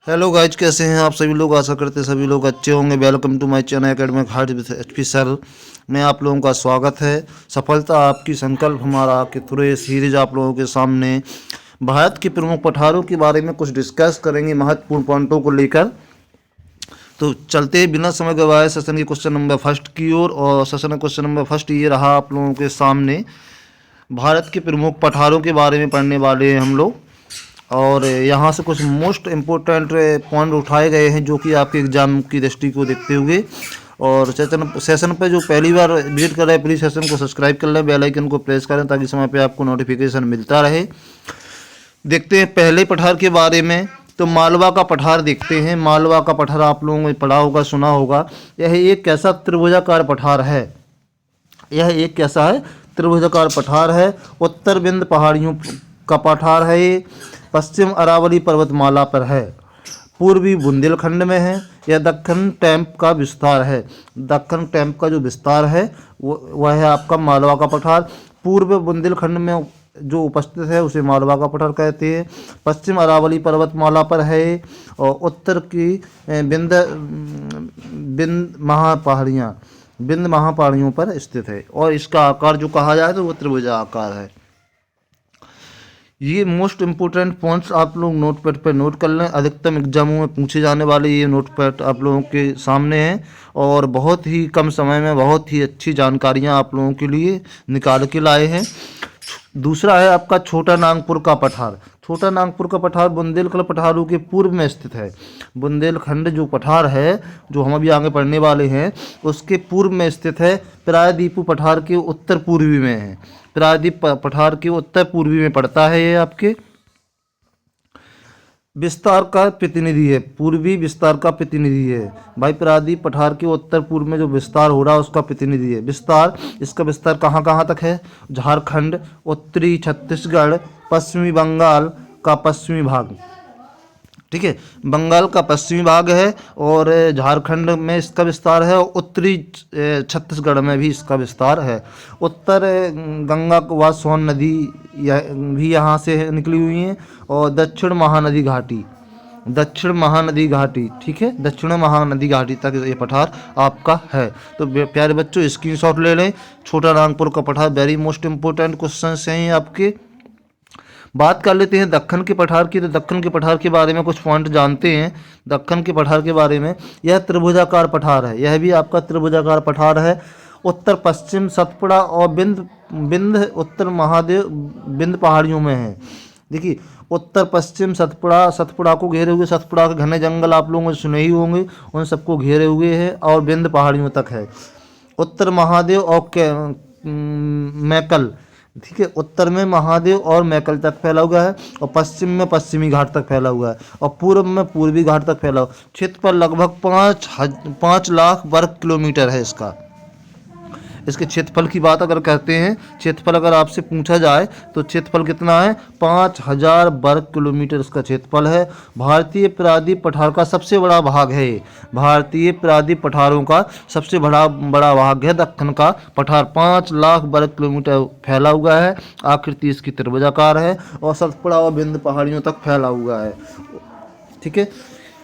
Hello guys, कैसे हैं आप सभी लोग। आशा करते हैं सभी लोग अच्छे होंगे। Welcome to my channel academic heart with HP sir में आप लोगों का स्वागत है। सफलता आपकी संकल्प हमारा के थ्रू ये सीरीज आप लोगों के सामने भारत के प्रमुख पठारों के बारे में कुछ डिस्कस करेंगे, महत्वपूर्ण पॉइंटों को लेकर। तो चलते हैं बिना समय गवाए सेशन के क्वेश्चन नंबर फर्स्ट की ओर। और सेशन का क्वेश्चन नंबर फर्स्ट ये रहा आप लोगों के सामने। भारत के प्रमुख पठारों के बारे में पढ़ने वाले हैं हम लोग, और यहाँ से कुछ मोस्ट इम्पोर्टेंट पॉइंट उठाए गए हैं जो कि आपके एग्जाम की दृष्टि को देखते हुए। और सेशन पे जो पहली बार विजिट कर रहे हैं प्लीज़ सेशन को सब्सक्राइब कर लें, बेल आइकन को प्रेस करें ताकि समय पे आपको नोटिफिकेशन मिलता रहे। देखते हैं पहले पठार के बारे में। तो मालवा का पठार देखते हैं। मालवा का पठार आप लोगों ने पढ़ा होगा, सुना होगा। यह एक कैसा त्रिभुजाकार पठार है। यह एक कैसा है, त्रिभुजाकार पठार है। उत्तर विंध्य पहाड़ियों का पठार है ये। पश्चिम अरावली पर्वतमाला पर है। पूर्वी बुंदेलखंड में है। यह दक्कन टैंप का विस्तार है। दक्कन टैंप का जो विस्तार है वह है आपका मालवा का पठार। पूर्व बुंदेलखंड में जो उपस्थित है उसे मालवा का पठार कहते हैं। पश्चिम अरावली पर्वतमाला पर है। और उत्तर की विंध्य महापहाड़ियों पर स्थित है। और इसका आकार जो कहा जाए तो वो त्रिभुजा आकार है। ये मोस्ट इम्पोर्टेंट पॉइंट्स आप लोग नोटपैड पर नोट कर लें। अधिकतम एग्जामों में पूछे जाने वाले ये नोटपैड आप लोगों के सामने हैं, और बहुत ही कम समय में बहुत ही अच्छी जानकारियां आप लोगों के लिए निकाल के लाए हैं। दूसरा है आपका छोटा नागपुर का पठार। छोटा नागपुर का पठार बुंदेलखंड पठारों के पूर्व में स्थित है। बुंदेलखंड जो पठार है, जो हम अभी आगे पढ़ने वाले हैं, उसके पूर्व में स्थित है। प्रायद्वीप पठार के उत्तर पूर्वी में है। प्रायद्वीप पठार के उत्तर पूर्वी में पड़ता है ये आपके। विस्तार का प्रतिनिधि है, पूर्वी विस्तार का प्रतिनिधि है भाई। प्रायद्वीप पठार के उत्तर पूर्व में जो विस्तार हो रहा है उसका प्रतिनिधि है। विस्तार, इसका विस्तार कहाँ कहाँ तक है? झारखंड, उत्तरी छत्तीसगढ़, पश्चिमी बंगाल का पश्चिमी भाग। ठीक है, बंगाल का पश्चिमी भाग है, और झारखंड में इसका विस्तार है, और उत्तरी छत्तीसगढ़ में भी इसका विस्तार है। उत्तर गंगा व सोन नदी भी यहाँ से निकली हुई हैं। और दक्षिण महानदी घाटी, ठीक है, दक्षिण महानदी घाटी तक ये पठार आपका है। तो प्यारे बच्चों स्क्रीनशॉट ले लें। छोटा नागपुर का पठार वेरी मोस्ट इंपोर्टेंट क्वेश्चन हैं आपके। बात कर लेते हैं दक्कन के पठार की। तो दक्कन के पठार के बारे में कुछ पॉइंट जानते हैं। दक्कन के पठार के बारे में, यह त्रिभुजाकार पठार है। यह भी आपका त्रिभुजाकार पठार है। उत्तर पश्चिम सतपुड़ा और विंध्य उत्तर महादेव विंध्य पहाड़ियों में है। देखिए, उत्तर पश्चिम सतपुड़ा को घेरे हुए, सतपुड़ा के घने जंगल आप लोगों ने सुने ही होंगे, उन सबको घेरे हुए है, और विंध्य पहाड़ियों तक है। उत्तर महादेव और मैकल, ठीक है, उत्तर में महादेव और मैकल तक फैला हुआ है, और पश्चिम में पश्चिमी घाट तक फैला हुआ है, और पूर्व में पूर्वी घाट तक फैला हुआ। क्षेत्रफल लगभग 5 लाख वर्ग किलोमीटर है इसका। इसके क्षेत्रफल की बात अगर करते हैं, क्षेत्रफल अगर आपसे पूछा जाए तो क्षेत्रफल कितना है? 5000 वर्ग किलोमीटर इसका क्षेत्रफल है। भारतीय प्रायद्वीप पठार का सबसे बड़ा भाग है। भारतीय प्रायद्वीप पठारों का सबसे बड़ा भाग है दक्कन का पठार। 5 लाख वर्ग किलोमीटर फैला हुआ है। आकृति इसकी त्रिभुजाकार है, और सतपुड़ा और विंध्य पहाड़ियों तक फैला हुआ है। ठीक है,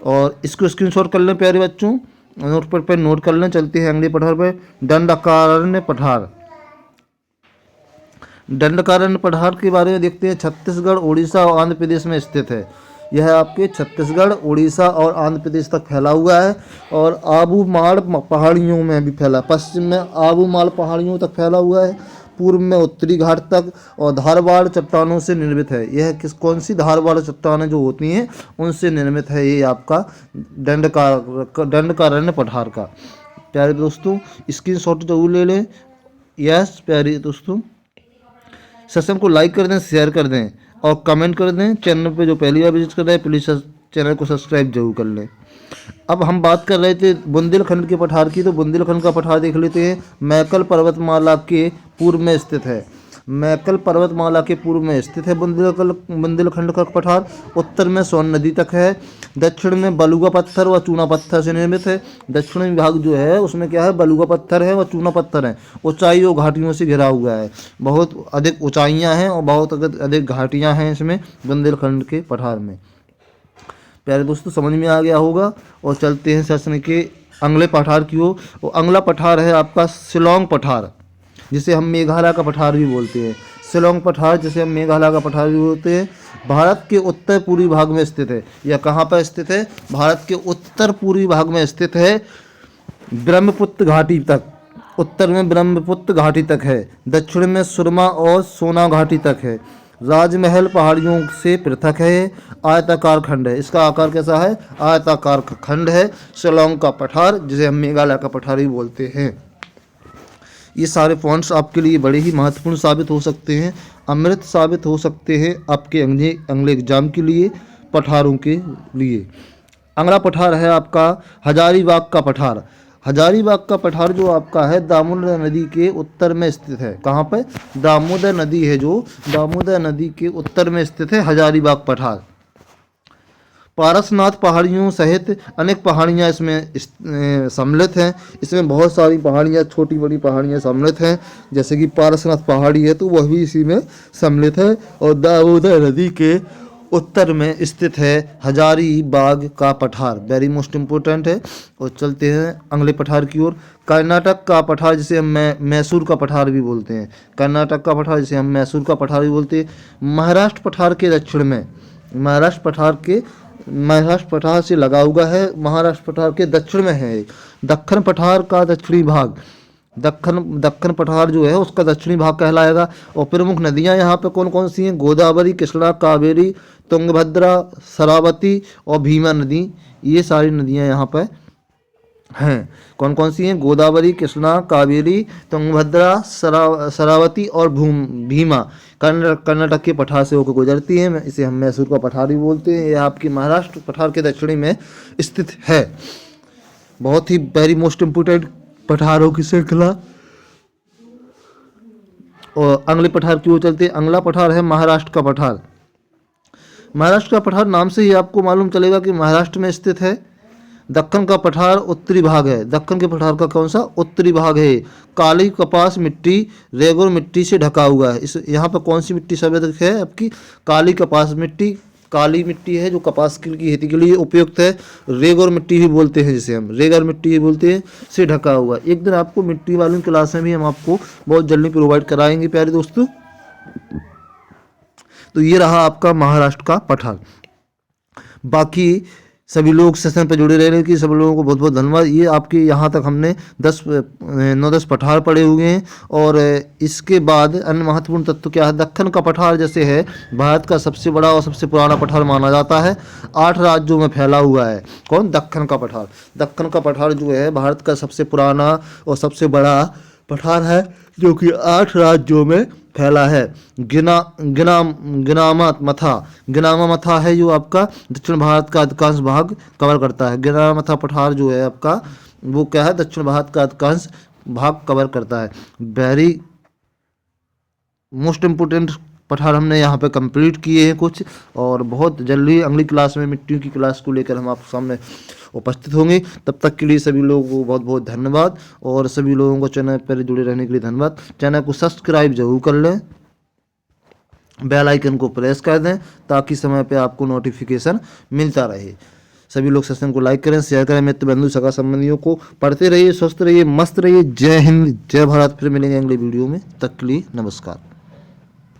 और इसको स्क्रीनशॉट कर लें प्यारे बच्चों, नोटपैड पर नोट कर लें। चलते हैं अगले पठार पर, दंडकारण्य पठार। दंडकारण्य पठार के बारे में देखते हैं। छत्तीसगढ़, उड़ीसा और आंध्र प्रदेश में स्थित है। यह आपके छत्तीसगढ़, उड़ीसा और आंध्र प्रदेश तक फैला हुआ है, और आबूमाड़ पहाड़ियों में भी फैला। पश्चिम में आबूमाड़ पहाड़ियों तक फैला हुआ है, पूर्व में उत्तरी घाट तक, और धारवाड़ चट्टानों से निर्मित है। यह कौन सी धारवाड़ चट्टानें जो होती हैं उनसे निर्मित है ये आपका दंडकारण्य पठार का। प्यारे दोस्तों स्क्रीनशॉट जरूर ले लें। यस प्यारे दोस्तों, सेशन को लाइक कर दें, शेयर कर दें, और कमेंट कर दें। चैनल पे जो पहली बार विजिट कर रहे हैं प्लीज़ चैनल को सब्सक्राइब जरूर कर लें। अब हम बात कर रहे थे बुंदेलखंड के पठार की। तो बुंदेलखंड का पठार देख लेते हैं। मैकल पर्वतमाला के पूर्व में स्थित है। मैकल पर्वतमाला के पूर्व में स्थित है बुंदेलखंड का पठार। उत्तर में सोन नदी तक है। दक्षिण में बलुआ पत्थर व चूना पत्थर से निर्मित है। दक्षिणी भाग जो है उसमें क्या है? बलुआ पत्थर है व चूना पत्थर है। ऊंचाई और घाटियों से घिरा हुआ है। बहुत अधिक ऊंचाइयां हैं और बहुत अधिक घाटियां हैं इसमें बुंदेलखंड के पठार में। प्यारे दोस्तों समझ में आ गया होगा। और चलते हैं सेशन के अगले पठार की ओर। और अगला पठार है आपका शिलोंग पठार, जिसे हम मेघालय का पठार भी बोलते हैं। शिलोंग पठार जिसे हम मेघालय का पठार भी बोलते हैं, भारत के उत्तर पूर्वी भाग में स्थित है। यह कहाँ पर स्थित है? भारत के उत्तर पूर्वी भाग में स्थित है, ब्रह्मपुत्र घाटी तक। उत्तर में ब्रह्मपुत्र घाटी तक है, दक्षिण में सुरमा और सोना घाटी तक है। राजमहल पहाड़ियों से पृथक है, आयताकार खंड है। इसका आकार कैसा है? आयताकार खंड है शिलोंग का पठार, जिसे हम मेघालय का पठार भी बोलते हैं। ये सारे पॉइंट्स आपके लिए बड़े ही महत्वपूर्ण साबित हो सकते हैं, अमृत साबित हो सकते हैं आपके अगले एग्जाम के लिए, पठारों के लिए। अगला पठार है आपका हजारीबाग का पठार। हजारीबाग का पठार जो आपका है दामोदर नदी के उत्तर में स्थित है। कहाँ पर? दामोदर नदी है जो दामोदर नदी के उत्तर में स्थित है हजारीबाग पठार। पारसनाथ पहाड़ियों सहित अनेक पहाड़ियाँ इसमें सम्मिलित हैं। इसमें बहुत सारी पहाड़ियाँ, छोटी बड़ी पहाड़ियाँ सम्मिलित हैं, जैसे कि पारसनाथ पहाड़ी है तो वह भी इसी में सम्मिलित है। और दामोदर नदी के उत्तर में स्थित है हजारीबाग का पठार, वेरी मोस्ट इम्पोर्टेंट है। और चलते हैं अगले पठार की ओर। कर्नाटक का पठार जिसे हम मैसूर का पठार भी बोलते हैं। कर्नाटक का पठार जिसे हम मैसूर का पठार भी बोलते हैं। महाराष्ट्र पठार के दक्षिण में, महाराष्ट्र पठार से लगा हुआ है, महाराष्ट्र पठार के दक्षिण में है। दक्कन पठार का दक्षिणी भाग, दक्कन पठार जो है उसका दक्षिणी भाग कहलाएगा। और प्रमुख नदियां यहाँ पे कौन कौन सी हैं? गोदावरी, कृष्णा, कावेरी, तुंगभद्रा, शरावती और भीमा नदी। ये सारी नदियां यहाँ पर हैं। कौन कौन सी हैं? गोदावरी, कृष्णा, कावेरी, तुंगभद्रा, शरावती और भीमा कर्नाटक के पठार से होकर गुजरती है। इसे हम मैसूर का पठार भी बोलते हैं। यह आपके महाराष्ट्र पठार के दक्षिणी में स्थित है। बहुत ही वेरी मोस्ट इम्पोर्टेंट पठारों की श्रृंखला। और अगले पठार की ओर चलते हैं। अगला पठार है महाराष्ट्र का पठार। महाराष्ट्र का पठार नाम से ही आपको मालूम चलेगा कि महाराष्ट्र में स्थित है। दक्कन का पठार उत्तरी भाग है। दक्कन के पठार का कौन सा? उत्तरी भाग है। काली कपास मिट्टी, रेगुर मिट्टी से ढका हुआ है। इस यहाँ पर कौन सी मिट्टी सर्वाधिक है? आपकी काली कपास मिट्टी, काली मिट्टी है जो कपास की खेती के लिए उपयुक्त है। रेगुर मिट्टी भी बोलते हैं, जिसे हम रेगर मिट्टी भी बोलते हैं, से ढका हुआ। एक दिन आपको मिट्टी वाली क्लास में भी हम आपको बहुत जल्दी प्रोवाइड कराएंगे प्यारे दोस्तों। तो ये रहा आपका महाराष्ट्र का पठार। बाकी सभी लोग सेशन पर जुड़े रहने की सभी लोगों को बहुत बहुत धन्यवाद। ये आपके यहाँ तक हमने 9-10 पठार पढ़े हुए हैं। और इसके बाद अन्य महत्वपूर्ण तत्व क्या है? दक्कन का पठार जैसे है भारत का सबसे बड़ा और सबसे पुराना पठार माना जाता है। 8 राज्यों में फैला हुआ है। कौन? दक्कन का पठार। दक्कन का पठार जो है भारत का सबसे पुराना और सबसे बड़ा पठार है, जो कि 8 राज्यों में फैला है। गिनामा मथा है जो आपका दक्षिण भारत का अधिकांश भाग कवर करता है। गिनामा मथा पठार जो है आपका वो क्या है? दक्षिण भारत का अधिकांश भाग कवर करता है। वेरी मोस्ट इम्पोर्टेंट पठार हमने यहाँ पे कंप्लीट किए हैं कुछ। और बहुत जल्दी अगली क्लास में मिट्टियों की क्लास को लेकर हम आपके सामने उपस्थित होंगे। तब तक के लिए सभी लोगों को बहुत बहुत धन्यवाद। और सभी लोगों को चैनल पर जुड़े रहने के लिए धन्यवाद। चैनल को सब्सक्राइब जरूर कर लें, बेल आइकन को प्रेस कर दें ताकि समय पे आपको नोटिफिकेशन मिलता रहे। सभी लोग सेशन को लाइक करें, शेयर करें, मित्र बंधु सगा संबंधियों को। पढ़ते रहिए, स्वस्थ रहिए, मस्त रहिए। जय हिंद, जय भारत। फिर मिलेंगे अगले वीडियो में, तब तक के लिए नमस्कार।